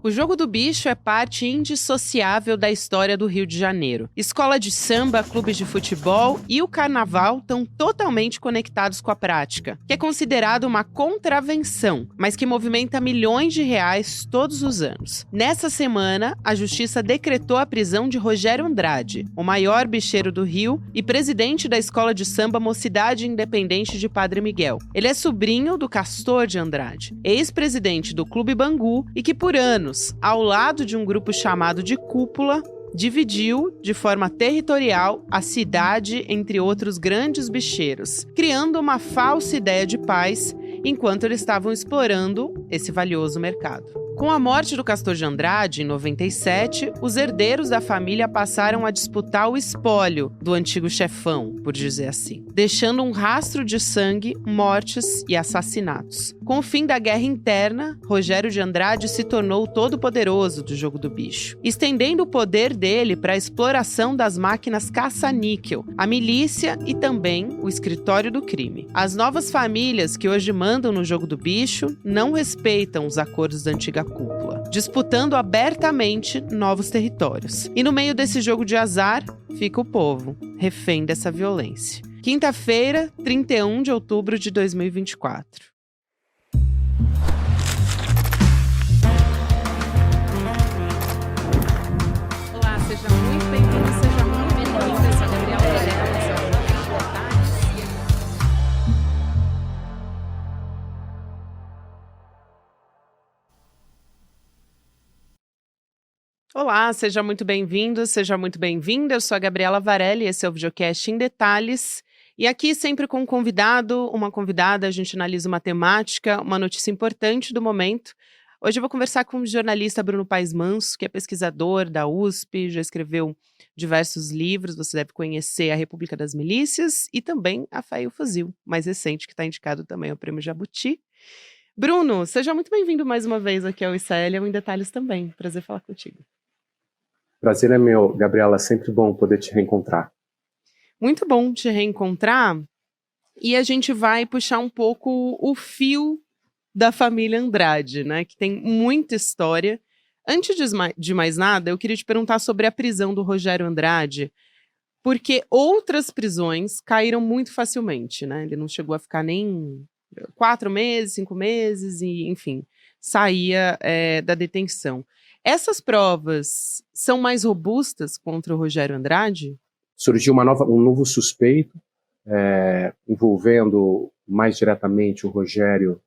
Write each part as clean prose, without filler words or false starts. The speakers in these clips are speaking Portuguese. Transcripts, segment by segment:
O Jogo do Bicho é parte indissociável da história do Rio de Janeiro. Escola de samba, clubes de futebol e o carnaval estão totalmente conectados com a prática, que é considerado uma contravenção, mas que movimenta milhões de reais todos os anos. Nessa semana, a Justiça decretou a prisão de Rogério Andrade, o maior bicheiro do Rio e presidente da Escola de Samba Mocidade Independente de Padre Miguel. Ele é sobrinho do Castor de Andrade, ex-presidente do Clube Bangu e que por anos, ao lado de um grupo chamado de Cúpula, dividiu, de forma territorial, a cidade entre outros grandes bicheiros, criando uma falsa ideia de paz enquanto eles estavam explorando esse valioso mercado. Com a morte do Castor de Andrade, em 97, os herdeiros da família passaram a disputar o espólio do antigo chefão, por dizer assim, deixando um rastro de sangue, mortes e assassinatos. Com o fim da guerra interna, Rogério de Andrade se tornou o todo-poderoso do Jogo do Bicho, estendendo o poder dele para a exploração das máquinas caça-níquel, a milícia e também o escritório do crime. As novas famílias que hoje mandam no Jogo do Bicho não respeitam os acordos da antiga cúpula, disputando abertamente novos territórios. E no meio desse jogo de azar, fica o povo, refém dessa violência. Quinta-feira, 31 de outubro de 2024. Olá, seja muito bem-vindo, seja muito bem-vinda. Eu sou a Gabriela Varela. Olá, seja muito bem-vindo, seja muito bem-vinda. Eu sou a Gabriela Varela e esse é o Videocast em Detalhes. E aqui sempre com um convidado, uma convidada, a gente analisa uma temática, uma notícia importante do momento. Hoje eu vou conversar com o jornalista Bruno Paes Manso, que é pesquisador da USP, já escreveu diversos livros, você deve conhecer A República das Milícias e também A Fé e o Fuzil, mais recente, que está indicado também ao Prêmio Jabuti. Bruno, seja muito bem-vindo mais uma vez aqui ao ICL, ao Em Detalhes também. Prazer falar contigo. Prazer é meu, Gabriela, sempre bom poder te reencontrar. Muito bom te reencontrar, e a gente vai puxar um pouco o fio da família Andrade, né, que tem muita história. Antes de mais nada, eu queria te perguntar sobre a prisão do Rogério Andrade, porque outras prisões caíram muito facilmente, né, ele não chegou a ficar nem 4 meses, 5 meses, e enfim, saía da detenção. Essas provas são mais robustas contra o Rogério Andrade? Surgiu um novo suspeito, envolvendo mais diretamente o Rogério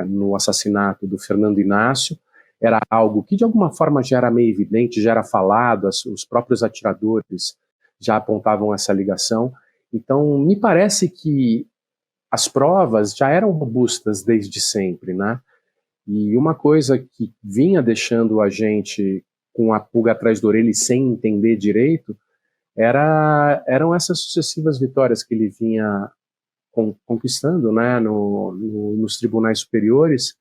no assassinato do Fernando Inácio. Era algo que de alguma forma já era meio evidente, já era falado, os próprios atiradores já apontavam essa ligação. Então, me parece que as provas já eram robustas desde sempre, né? E uma coisa que vinha deixando a gente com a pulga atrás da orelha e sem entender direito eram essas sucessivas vitórias que ele vinha conquistando, né, nos tribunais superiores.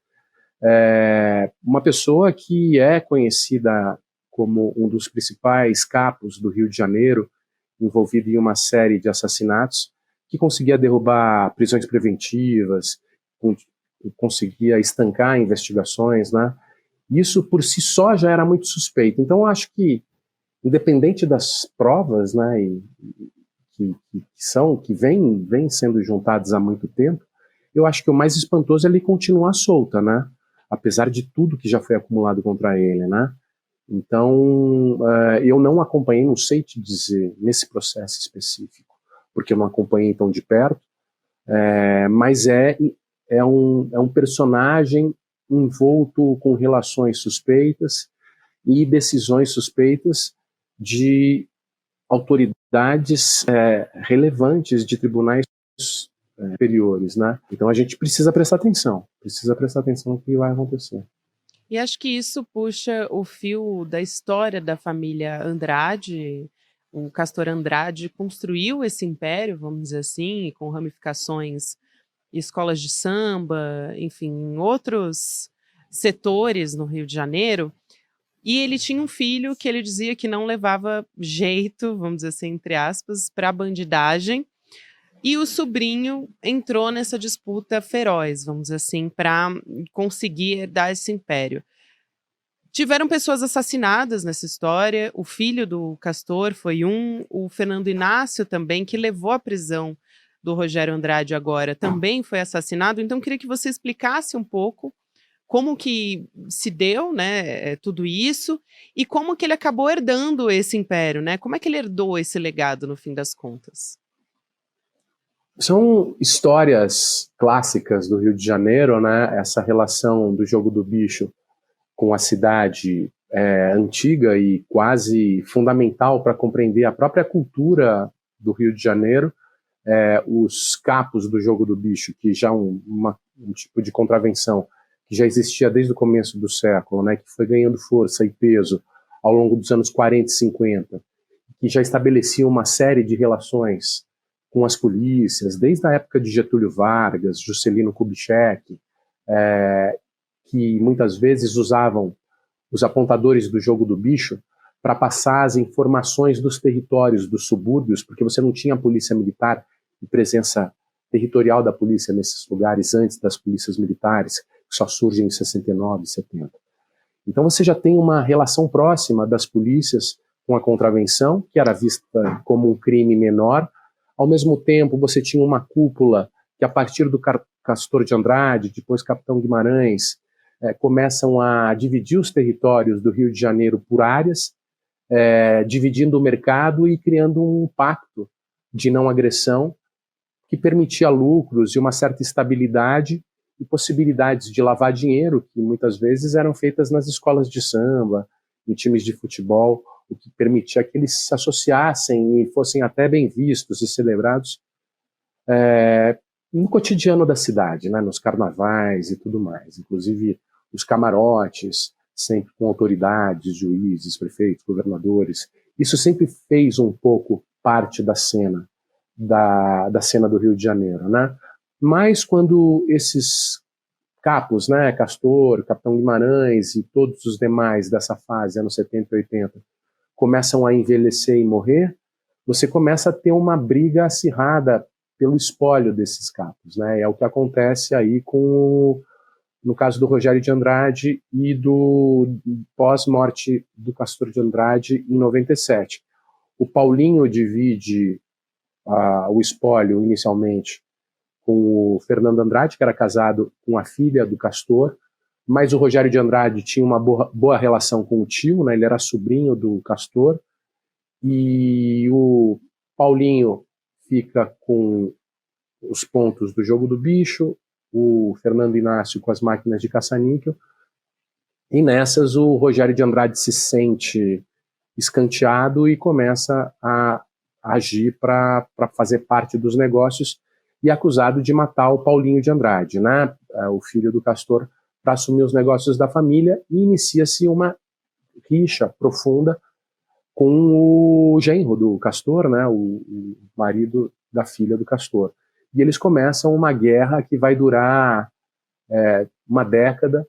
Uma pessoa que é conhecida como um dos principais capos do Rio de Janeiro, envolvido em uma série de assassinatos, que conseguia derrubar prisões preventivas, conseguia estancar investigações, né? Isso por si só já era muito suspeito. Então eu acho que, independente das provas, né, que vêm sendo juntadas há muito tempo, eu acho que o mais espantoso é ele continuar solta, né? Apesar de tudo que já foi acumulado contra ele, né? Então eu não acompanhei, não sei te dizer nesse processo específico, porque eu não acompanhei tão de perto, mas é um personagem envolto com relações suspeitas e decisões suspeitas de autoridades relevantes de tribunais superiores, né? Então a gente precisa prestar atenção no que vai acontecer. E acho que isso puxa o fio da história da família Andrade. O Castor Andrade construiu esse império, vamos dizer assim, com ramificações escolas de samba, enfim, em outros setores no Rio de Janeiro. E ele tinha um filho que ele dizia que não levava jeito, vamos dizer assim, entre aspas, para a bandidagem. E o sobrinho entrou nessa disputa feroz, vamos dizer assim, para conseguir herdar esse império. Tiveram pessoas assassinadas nessa história, o filho do Castor foi um, o Fernando Inácio também, que levou à prisão do Rogério Andrade agora, também foi assassinado. Então, queria que você explicasse um pouco como que se deu, né, tudo isso, e como que ele acabou herdando esse império, né? Como é que ele herdou esse legado, no fim das contas? São histórias clássicas do Rio de Janeiro, né? Essa relação do jogo do bicho com a cidade antiga e quase fundamental para compreender a própria cultura do Rio de Janeiro. Os capos do jogo do bicho, que já um tipo de contravenção que já existia desde o começo do século, né, que foi ganhando força e peso ao longo dos anos 40 e 50, que já estabelecia uma série de relações com as polícias, desde a época de Getúlio Vargas, Juscelino Kubitschek, que muitas vezes usavam os apontadores do jogo do bicho para passar as informações dos territórios, dos subúrbios, porque você não tinha polícia militar e presença territorial da polícia nesses lugares antes das polícias militares, que só surgem em 69, 70. Então você já tem uma relação próxima das polícias com a contravenção, que era vista como um crime menor. Ao mesmo tempo, você tinha uma cúpula que, a partir do Castor de Andrade, depois Capitão Guimarães, começam a dividir os territórios do Rio de Janeiro por áreas, dividindo o mercado e criando um pacto de não agressão que permitia lucros e uma certa estabilidade e possibilidades de lavar dinheiro, que muitas vezes eram feitas nas escolas de samba, em times de futebol, o que permitia que eles se associassem e fossem até bem vistos e celebrados no cotidiano da cidade, né, nos carnavais e tudo mais. Inclusive os camarotes, sempre com autoridades, juízes, prefeitos, governadores. Isso sempre fez um pouco parte da cena, da cena do Rio de Janeiro, né? Mas quando esses capos, né, Castor, Capitão Guimarães e todos os demais dessa fase, anos 70 e 80, começam a envelhecer e morrer, você começa a ter uma briga acirrada pelo espólio desses capos, né? É o que acontece aí no caso do Rogério de Andrade e do pós-morte do Castor de Andrade em 97. O Paulinho divide o espólio inicialmente com o Fernando Andrade, que era casado com a filha do Castor, mas o Rogério de Andrade tinha uma boa relação com o tio, né? Ele era sobrinho do Castor, e o Paulinho fica com os pontos do jogo do bicho, o Fernando Inácio com as máquinas de caça-níquel, e nessas o Rogério de Andrade se sente escanteado e começa a agir para fazer parte dos negócios, e acusado de matar o Paulinho de Andrade, né, o filho do Castor, para assumir os negócios da família, e inicia-se uma rixa profunda com o genro do Castor, né, o marido da filha do Castor. E eles começam uma guerra que vai durar uma década,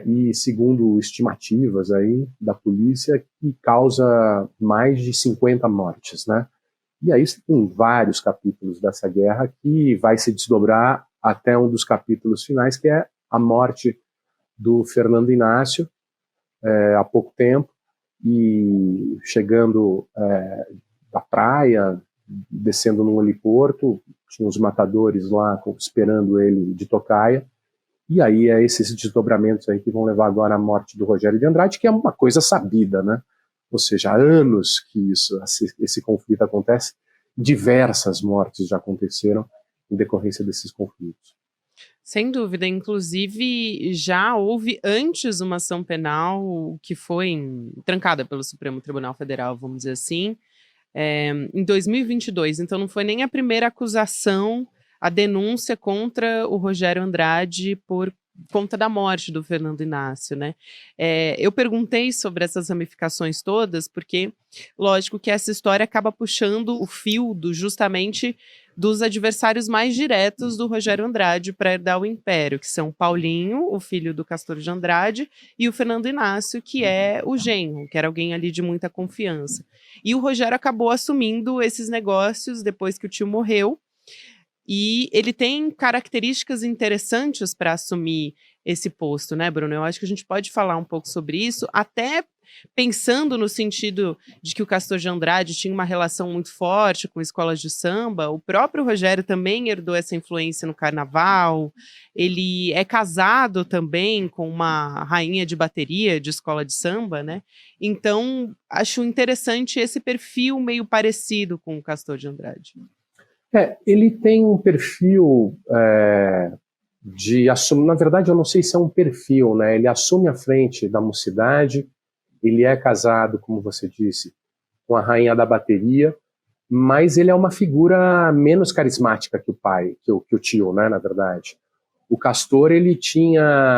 e segundo estimativas aí da polícia, que causa mais de 50 mortes, né? E aí tem vários capítulos dessa guerra que vai se desdobrar até um dos capítulos finais, que é a morte do Fernando Inácio, há pouco tempo, e chegando da praia, descendo num heliporto, tinha os matadores lá esperando ele de tocaia, e aí esses desdobramentos aí que vão levar agora à morte do Rogério de Andrade, que é uma coisa sabida, né? Ou seja, há anos que esse conflito acontece, diversas mortes já aconteceram em decorrência desses conflitos. Sem dúvida, inclusive já houve antes uma ação penal que foi trancada pelo Supremo Tribunal Federal, vamos dizer assim, em 2022. Então não foi nem a primeira acusação, a denúncia contra o Rogério Andrade por conta da morte do Fernando Inácio, né? Eu perguntei sobre essas ramificações todas, porque, lógico que essa história acaba puxando o fio justamente dos adversários mais diretos do Rogério Andrade para herdar o império, que são Paulinho, o filho do Castor de Andrade, e o Fernando Inácio, que é o genro, que era alguém ali de muita confiança. E o Rogério acabou assumindo esses negócios depois que o tio morreu. e ele tem características interessantes para assumir esse posto, né, Bruno? Eu acho que a gente pode falar um pouco sobre isso, até pensando no sentido de que o Castor de Andrade tinha uma relação muito forte com escolas de samba. O próprio Rogério também herdou essa influência no carnaval. Ele é casado também com uma rainha de bateria de escola de samba, né? Então, acho interessante esse perfil meio parecido com o Castor de Andrade. Ele tem um perfil de assumir. Na verdade, eu não sei se é um perfil, né? Ele assume a frente da mocidade. Ele é casado, como você disse, com a rainha da bateria, mas ele é uma figura menos carismática que o pai, que o tio, né, na verdade. O Castor, ele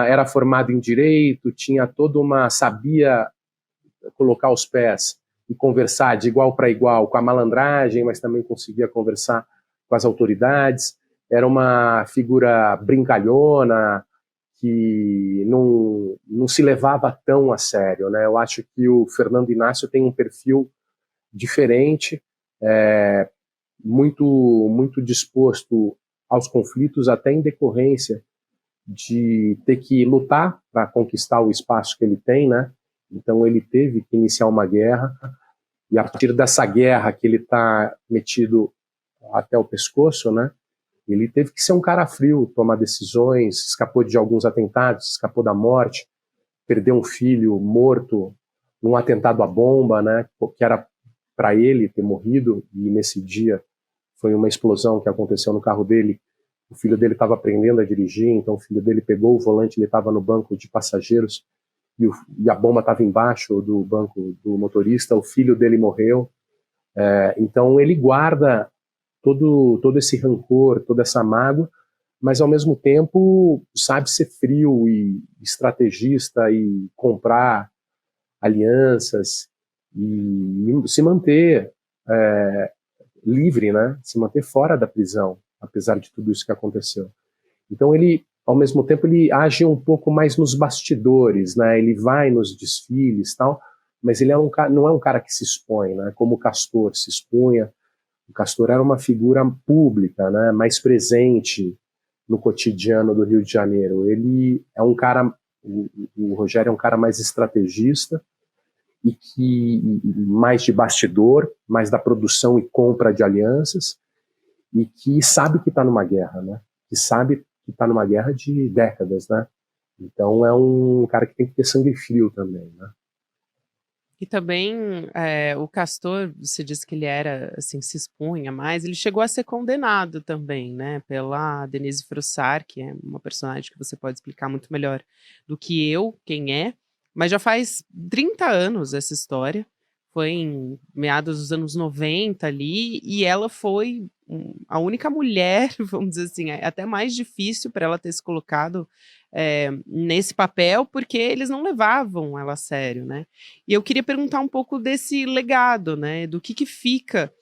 era formado em direito, sabia colocar os pés e conversar de igual para igual com a malandragem, mas também conseguia conversar com as autoridades. Era uma figura brincalhona, que não se levava tão a sério, né? Eu acho que o Fernando Inácio tem um perfil diferente, muito, muito disposto aos conflitos, até em decorrência de ter que lutar para conquistar o espaço que ele tem, né? Então ele teve que iniciar uma guerra, e a partir dessa guerra que ele está metido até o pescoço, né? Ele teve que ser um cara frio, tomar decisões, escapou de alguns atentados, escapou da morte, perdeu um filho morto num atentado à bomba, né, que era para ele ter morrido, e nesse dia foi uma explosão que aconteceu no carro dele. O filho dele estava aprendendo a dirigir, então o filho dele pegou o volante, ele estava no banco de passageiros, e a bomba estava embaixo do banco do motorista, o filho dele morreu. Então ele guarda todo esse rancor, toda essa mágoa, mas ao mesmo tempo sabe ser frio e estrategista e comprar alianças e se manter livre, né? Se manter fora da prisão, apesar de tudo isso que aconteceu. Então ele, ao mesmo tempo, ele age um pouco mais nos bastidores, né? Ele vai nos desfiles, tal, mas ele não é um cara que se expõe, né? Como o Castor se expunha. O Castor era uma figura pública, né, mais presente no cotidiano do Rio de Janeiro. Ele é um cara, o Rogério é um cara mais estrategista e mais de bastidor, mais da produção e compra de alianças, e que sabe que está numa guerra, né? Que sabe que está numa guerra de décadas, né? Então é um cara que tem que ter sangue frio também, né? E também o Castor, você disse que ele era, assim, se expunha mais, ele chegou a ser condenado também, né, pela Denise Frossard, que é uma personagem que você pode explicar muito melhor do que eu, quem é, mas já faz 30 anos essa história, foi em meados dos anos 90 ali, e ela foi a única mulher, vamos dizer assim, é até mais difícil para ela ter se colocado nesse papel, porque eles não levavam ela a sério, né? E eu queria perguntar um pouco desse legado, né? Do que fica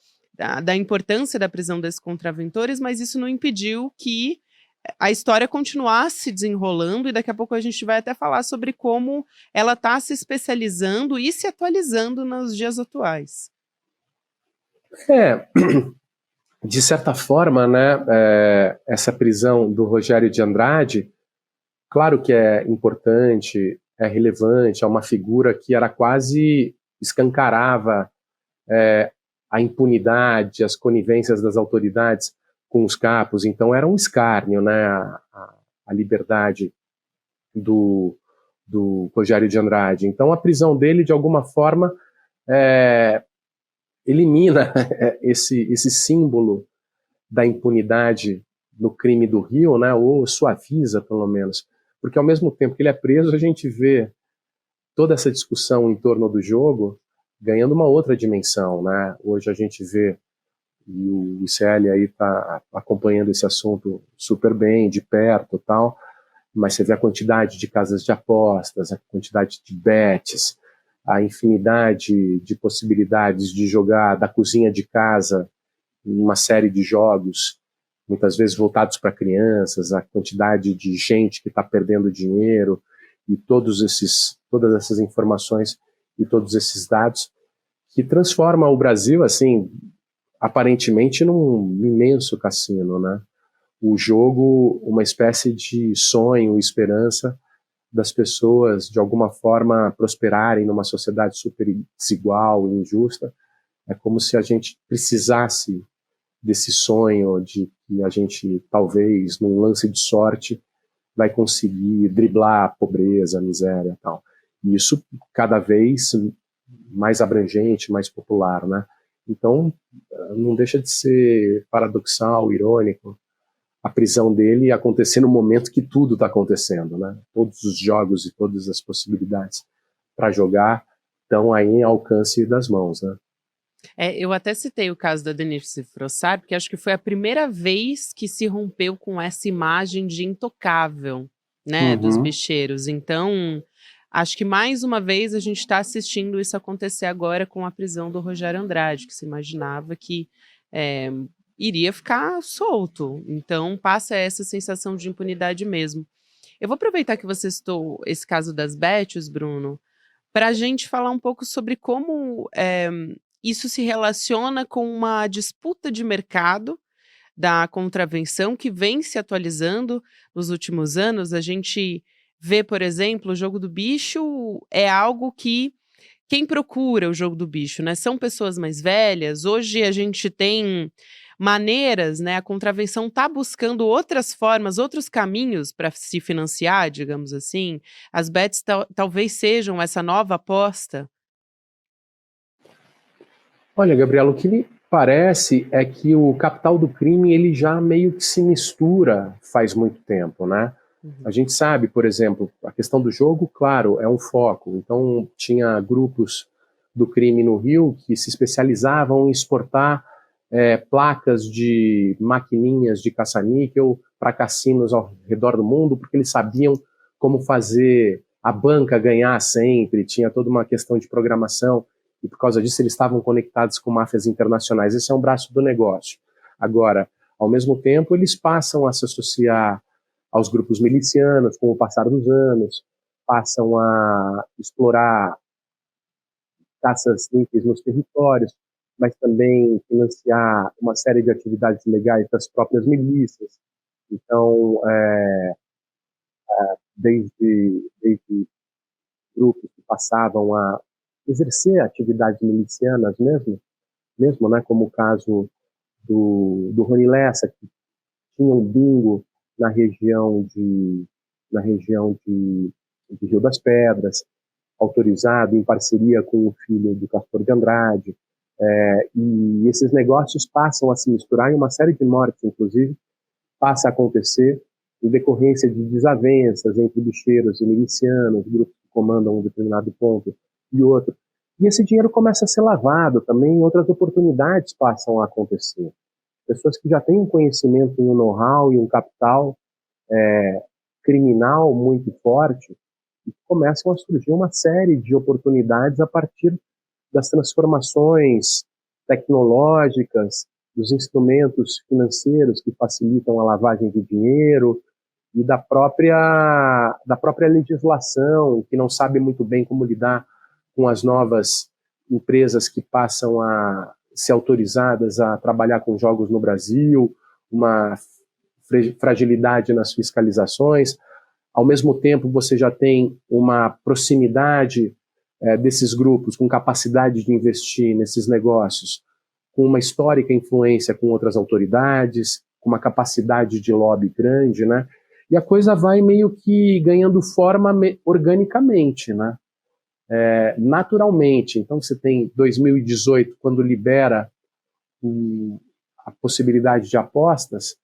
da importância da prisão desses contraventores, mas isso não impediu que a história continuasse desenrolando, e daqui a pouco a gente vai até falar sobre como ela está se especializando e se atualizando nos dias atuais. De certa forma, né, essa prisão do Rogério de Andrade, claro que é importante, é relevante, é uma figura que era quase escancarava a impunidade, as conivências das autoridades com os capos, então era um escárnio, né, a liberdade do Rogério de Andrade. Então a prisão dele, de alguma forma, elimina esse símbolo da impunidade no crime do Rio, né, ou suaviza, pelo menos. Porque ao mesmo tempo que ele é preso, a gente vê toda essa discussão em torno do jogo ganhando uma outra dimensão, né? Hoje a gente vê, e o ICL aí está acompanhando esse assunto super bem, de perto, tal, mas você vê a quantidade de casas de apostas, a quantidade de bets, a infinidade de possibilidades de jogar da cozinha de casa uma série de jogos, muitas vezes voltados para crianças, a quantidade de gente que está perdendo dinheiro, e todas essas informações e todos esses dados que transformam o Brasil, assim, aparentemente num imenso cassino, né? o jogo uma espécie de sonho, esperança das pessoas de alguma forma prosperarem numa sociedade super desigual e injusta. É como se a gente precisasse desse sonho de que a gente, talvez, num lance de sorte, vai conseguir driblar a pobreza, a miséria e tal. E isso cada vez mais abrangente, mais popular, né? Então, não deixa de ser paradoxal, irônico, a prisão dele acontecer no momento que tudo está acontecendo, né? Todos os jogos e todas as possibilidades para jogar estão aí em alcance das mãos, né? Eu até citei o caso da Denise Frossard, porque acho que foi a primeira vez que se rompeu com essa imagem de intocável, né, dos Uhum. bicheiros. Então, acho que mais uma vez a gente está assistindo isso acontecer agora com a prisão do Rogério Andrade, que se imaginava que é, iria ficar solto. Então, passa essa sensação de impunidade mesmo. Eu vou aproveitar que você citou esse caso das Bets, Bruno, para a gente falar um pouco sobre como isso se relaciona com uma disputa de mercado da contravenção que vem se atualizando nos últimos anos. A gente vê, por exemplo, o jogo do bicho é algo que quem procura o jogo do bicho, né, são pessoas mais velhas. Hoje a gente tem maneiras, né, a contravenção está buscando outras formas, outros caminhos para se financiar, digamos assim. As bets talvez sejam essa nova aposta. Olha, Gabriela, o que me parece é que o capital do crime ele já meio que se mistura faz muito tempo, né? A gente sabe, por exemplo, a questão do jogo, claro, é um foco. Então, tinha grupos do crime no Rio que se especializavam em exportar placas de maquininhas de caça-níquel para cassinos ao redor do mundo, porque eles sabiam como fazer a banca ganhar sempre, tinha toda uma questão de programação, e por causa disso eles estavam conectados com máfias internacionais. Esse é um braço do negócio. Agora, ao mesmo tempo, eles passam a se associar aos grupos milicianos com o passar dos anos, passam a explorar caças níqueis nos territórios, mas também financiar uma série de atividades legais das próprias milícias. Então, desde grupos que passavam a exercer atividades milicianas mesmo, né, como o caso do Rony Lessa, que tinha um bingo na região de Rio das Pedras, autorizado em parceria com o filho do Castor de Andrade, e esses negócios passam a se misturar e uma série de mortes, inclusive, passa a acontecer em decorrência de desavenças entre bicheiros e milicianos, grupos que comandam um determinado ponto e outro. E esse dinheiro começa a ser lavado também, outras oportunidades passam a acontecer. Pessoas que já têm um conhecimento e um know-how e um capital criminal muito forte, e começam a surgir uma série de oportunidades a partir das transformações tecnológicas, dos instrumentos financeiros que facilitam a lavagem de dinheiro e da própria legislação, que não sabe muito bem como lidar com as novas empresas que passam a ser autorizadas a trabalhar com jogos no Brasil, uma fragilidade nas fiscalizações. Ao mesmo tempo, você já tem uma proximidade desses grupos com capacidade de investir nesses negócios, com uma histórica influência com outras autoridades, com uma capacidade de lobby grande, né? E a coisa vai meio que ganhando forma organicamente, né? Naturalmente. Então você tem 2018, quando libera a possibilidade de apostas,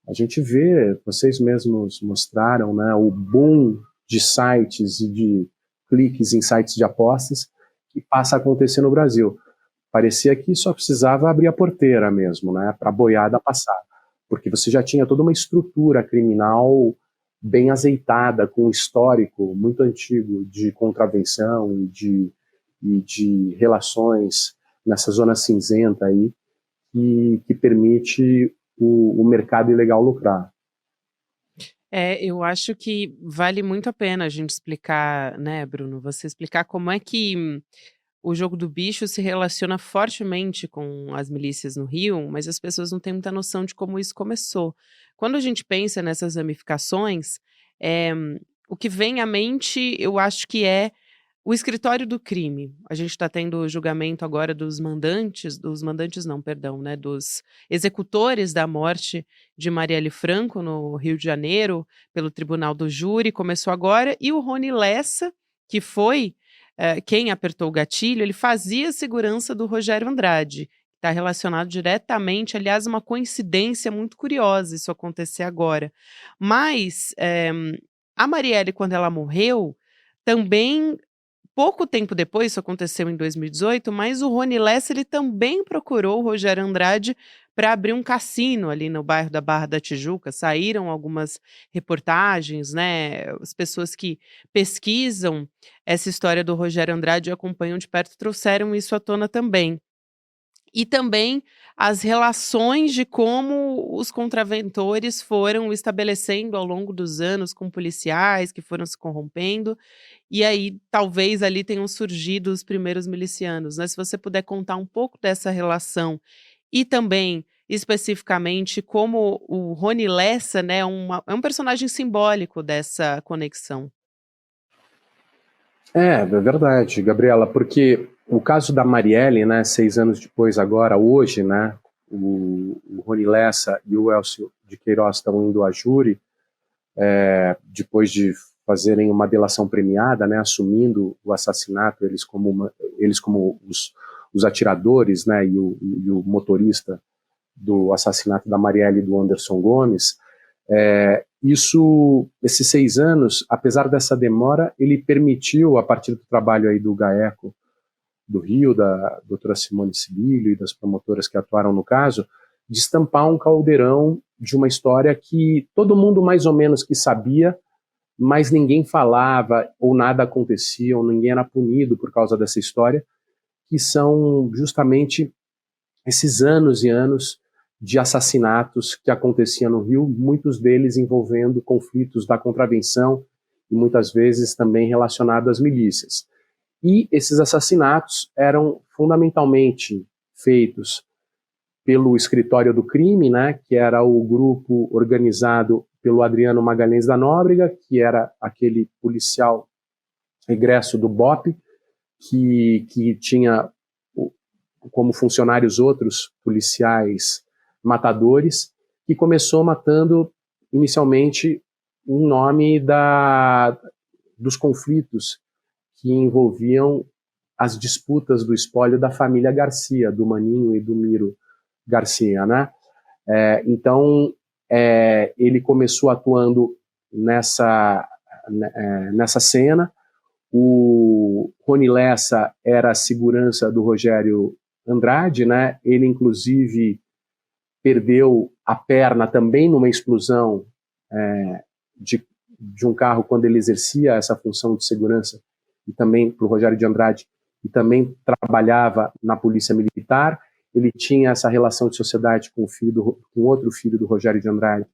a gente vê, vocês mesmos mostraram, né, o boom de sites e de cliques em sites de apostas que passa a acontecer no Brasil. Parecia que só precisava abrir a porteira mesmo, né, para a boiada passar, porque você já tinha toda uma estrutura criminal bem azeitada, com um histórico muito antigo de contravenção e de relações nessa zona cinzenta aí, que permite o mercado ilegal lucrar. Eu acho que vale muito a pena a gente explicar, né, Bruno, você explicar como é que o jogo do bicho se relaciona fortemente com as milícias no Rio, mas as pessoas não têm muita noção de como isso começou. Quando a gente pensa nessas ramificações, eh, o que vem à mente, eu acho que é o escritório do crime. A gente está tendo o julgamento agora dos mandantes não, perdão, né, dos executores da morte de Marielle Franco no Rio de Janeiro, pelo Tribunal do Júri, começou agora, e o Rony Lessa, que foi, quem apertou o gatilho, ele fazia a segurança do Rogério Andrade, está relacionado diretamente, aliás, uma coincidência muito curiosa isso acontecer agora. Mas, a Marielle, quando ela morreu, também pouco tempo depois, isso aconteceu em 2018, mas o Rony Lessa, ele também procurou o Rogério Andrade para abrir um cassino ali no bairro da Barra da Tijuca. Saíram algumas reportagens, né? As pessoas que pesquisam essa história do Rogério Andrade e acompanham de perto trouxeram isso à tona também. E também as relações de como os contraventores foram estabelecendo ao longo dos anos com policiais que foram se corrompendo, e aí talvez ali tenham surgido os primeiros milicianos, né. Se você puder contar um pouco dessa relação e também, especificamente, como o Rony Lessa, né, é um personagem simbólico dessa conexão. É verdade, Gabriela, porque o caso da Marielle, né, 6 anos depois agora, hoje, né, o Rony Lessa e o Elcio de Queiroz estão indo a júri, depois de fazerem uma delação premiada, né, assumindo o assassinato, eles como os atiradores, né, e o motorista do assassinato da Marielle e do Anderson Gomes. Esses 6 anos, apesar dessa demora, ele permitiu, a partir do trabalho aí do GAECO do Rio, da doutora Simone Sibilio e das promotoras que atuaram no caso, destampar um caldeirão de uma história que todo mundo mais ou menos que sabia, mas ninguém falava, ou nada acontecia, ou ninguém era punido por causa dessa história, que são justamente esses anos e anos de assassinatos que aconteciam no Rio, muitos deles envolvendo conflitos da contravenção e muitas vezes também relacionados às milícias. E esses assassinatos eram fundamentalmente feitos pelo escritório do crime, né, que era o grupo organizado pelo Adriano Magalhães da Nóbrega, que era aquele policial egresso do BOPE, que tinha como funcionários outros policiais matadores, que começou matando inicialmente em nome dos conflitos que envolviam as disputas do espólio da família Garcia, do Maninho e do Miro Garcia, né? Então, ele começou atuando nessa cena. O Rony Lessa era a segurança do Rogério Andrade, né? Ele, inclusive, perdeu a perna também numa explosão de um carro quando ele exercia essa função de segurança, e também para o Rogério de Andrade, e também trabalhava na Polícia Militar. Ele tinha essa relação de sociedade com outro filho do Rogério de Andrade,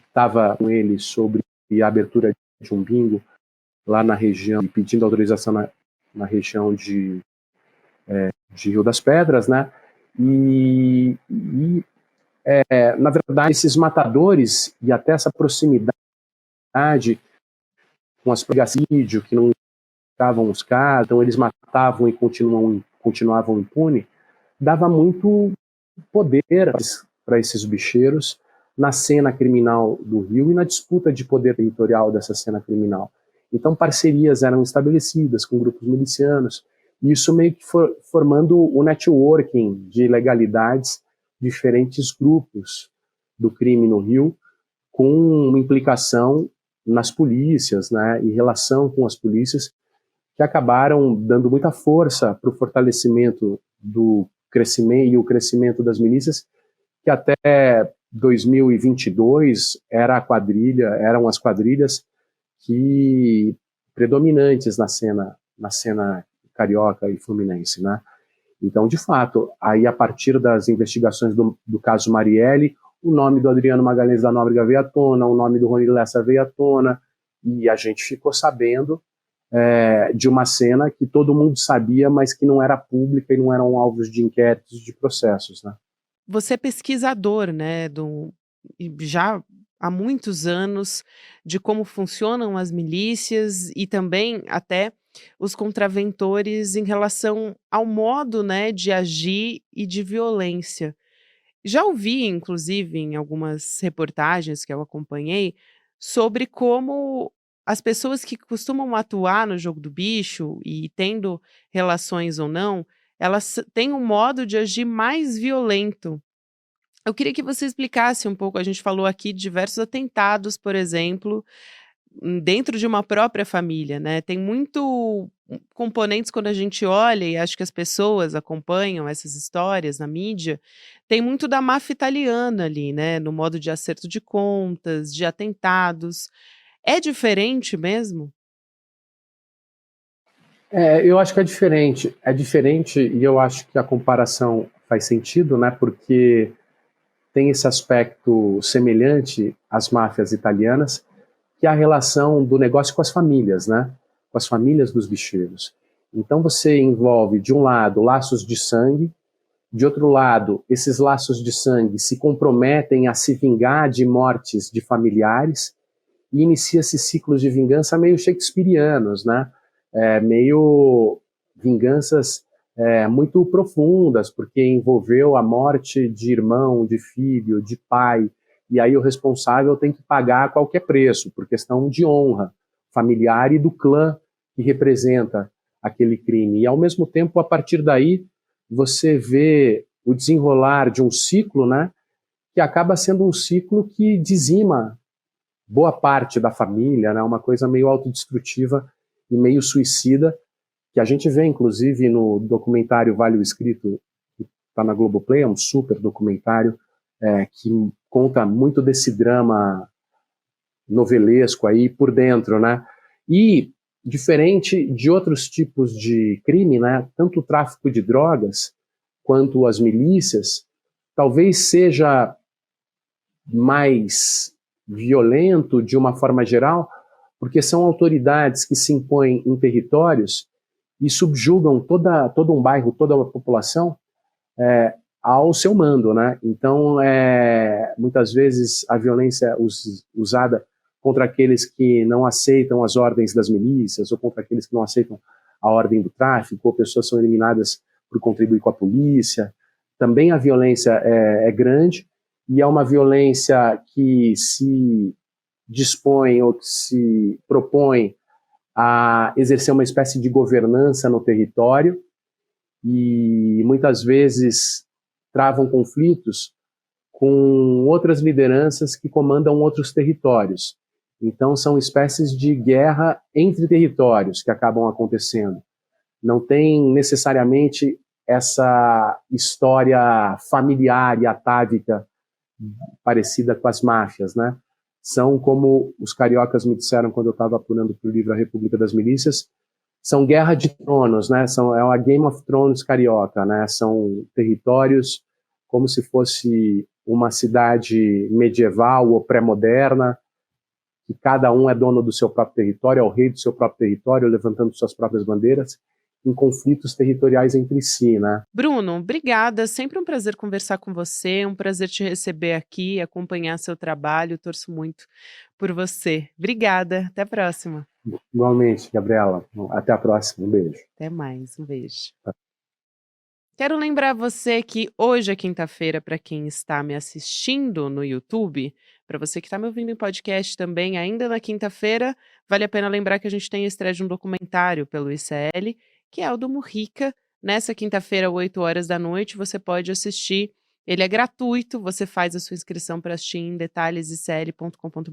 estava com ele sobre a abertura de um bingo lá na região, pedindo autorização na região de Rio das Pedras, né? Na verdade, esses matadores e até essa proximidade com as pegacídio, que não estavam os caras, então eles matavam e continuavam impunes, dava muito poder para esses bicheiros na cena criminal do Rio e na disputa de poder territorial dessa cena criminal. Então parcerias eram estabelecidas com grupos milicianos, e isso meio que formando o networking de ilegalidades, diferentes grupos do crime no Rio, com implicação nas polícias, né, e relação com as polícias, que acabaram dando muita força para o fortalecimento do crescimento e o crescimento das milícias, que até 2022 eram as quadrilhas que predominantes na cena carioca e fluminense, né? Então, de fato, aí a partir das investigações do caso Marielle, o nome do Adriano Magalhães da Nóbrega veio à tona, o nome do Rony Lessa veio à tona, e a gente ficou sabendo de uma cena que todo mundo sabia, mas que não era pública e não eram alvos de inquéritos, de processos, né? Você é pesquisador, né, e já há muitos anos, de como funcionam as milícias e também até os contraventores em relação ao modo, né, de agir e de violência. Já ouvi, inclusive, em algumas reportagens que eu acompanhei, sobre como as pessoas que costumam atuar no jogo do bicho e tendo relações ou não, elas têm um modo de agir mais violento. Eu queria que você explicasse um pouco. A gente falou aqui de diversos atentados, por exemplo, dentro de uma própria família, né? Tem muito componentes quando a gente olha, e acho que as pessoas acompanham essas histórias na mídia, tem muito da máfia italiana ali, né? No modo de acerto de contas, de atentados. É diferente mesmo? Eu acho que é diferente. É diferente e eu acho que a comparação faz sentido, né? Porque tem esse aspecto semelhante às máfias italianas, que é a relação do negócio com as famílias, né? Com as famílias dos bicheiros. Então você envolve, de um lado, laços de sangue, de outro lado, esses laços de sangue se comprometem a se vingar de mortes de familiares e inicia-se ciclos de vingança meio shakespearianos, né? Meio vinganças muito profundas, porque envolveu a morte de irmão, de filho, de pai, e aí o responsável tem que pagar a qualquer preço, por questão de honra familiar e do clã que representa aquele crime. E ao mesmo tempo, a partir daí, você vê o desenrolar de um ciclo, né, que acaba sendo um ciclo que dizima boa parte da família, né, uma coisa meio autodestrutiva e meio suicida, que a gente vê, inclusive, no documentário Vale o Escrito, que está na Globoplay, é um super documentário que conta muito desse drama novelesco aí por dentro, né? E, diferente de outros tipos de crime, né, tanto o tráfico de drogas quanto as milícias, talvez seja mais violento de uma forma geral, porque são autoridades que se impõem em territórios e subjugam todo um bairro, toda a população ao seu mando, né? Então, muitas vezes a violência é usada contra aqueles que não aceitam as ordens das milícias ou contra aqueles que não aceitam a ordem do tráfico, ou pessoas são eliminadas por contribuir com a polícia. Também a violência é grande e é uma violência que se dispõe ou que se propõe a exercer uma espécie de governança no território e muitas vezes travam conflitos com outras lideranças que comandam outros territórios. Então são espécies de guerra entre territórios que acabam acontecendo. Não tem necessariamente essa história familiar e atávica parecida com as máfias, né? São, como os cariocas me disseram quando eu estava apurando para o livro A República das Milícias, são guerra de tronos, né? É uma Game of Thrones carioca, né? São territórios como se fosse uma cidade medieval ou pré-moderna, que cada um é dono do seu próprio território, é o rei do seu próprio território, levantando suas próprias bandeiras, em conflitos territoriais entre si, né? Bruno, obrigada. Sempre um prazer conversar com você, um prazer te receber aqui, acompanhar seu trabalho. Torço muito por você. Obrigada. Até a próxima. Igualmente, Gabriela. Até a próxima. Um beijo. Até mais. Um beijo. Quero lembrar você que hoje é quinta-feira, para quem está me assistindo no YouTube, para você que está me ouvindo em podcast também, ainda na quinta-feira, vale a pena lembrar que a gente tem a estreia de um documentário pelo ICL, que é o do Mujica. Nessa quinta-feira, 8 horas da noite, você pode assistir. Ele é gratuito, você faz a sua inscrição para assistir em detalhesicl.com.br,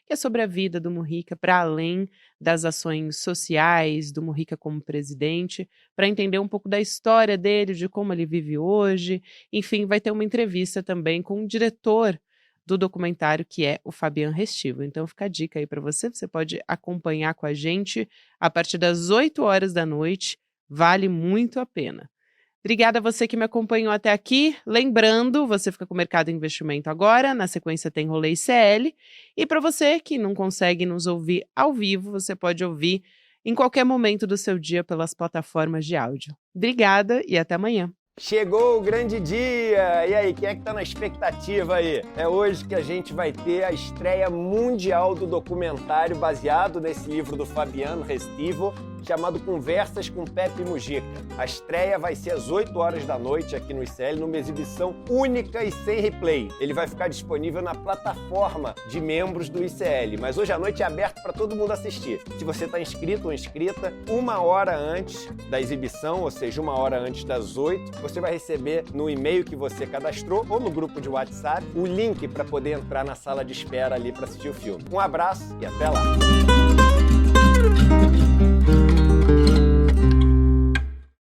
que é sobre a vida do Mujica, para além das ações sociais do Mujica como presidente, para entender um pouco da história dele, de como ele vive hoje. Enfim, vai ter uma entrevista também com o diretor do documentário, que é o Fabian Restivo. Então fica a dica aí para você, você pode acompanhar com a gente a partir das 8 horas da noite, vale muito a pena. Obrigada a você que me acompanhou até aqui. Lembrando, você fica com o Mercado em Investimento agora, na sequência tem Rolê ICL. E para você que não consegue nos ouvir ao vivo, você pode ouvir em qualquer momento do seu dia pelas plataformas de áudio. Obrigada e até amanhã. Chegou o grande dia! E aí, quem é que tá na expectativa aí? É hoje que a gente vai ter a estreia mundial do documentário baseado nesse livro do Fabiano Restivo, chamado Conversas com Pepe Mujica. A estreia vai ser às 8 horas da noite aqui no ICL, numa exibição única e sem replay. Ele vai ficar disponível na plataforma de membros do ICL, mas hoje à noite é aberto para todo mundo assistir. Se você está inscrito ou inscrita, 1 hora antes da exibição, ou seja, 1 hora antes das 8, você vai receber no e-mail que você cadastrou ou no grupo de WhatsApp o link para poder entrar na sala de espera ali para assistir o filme. Um abraço e até lá!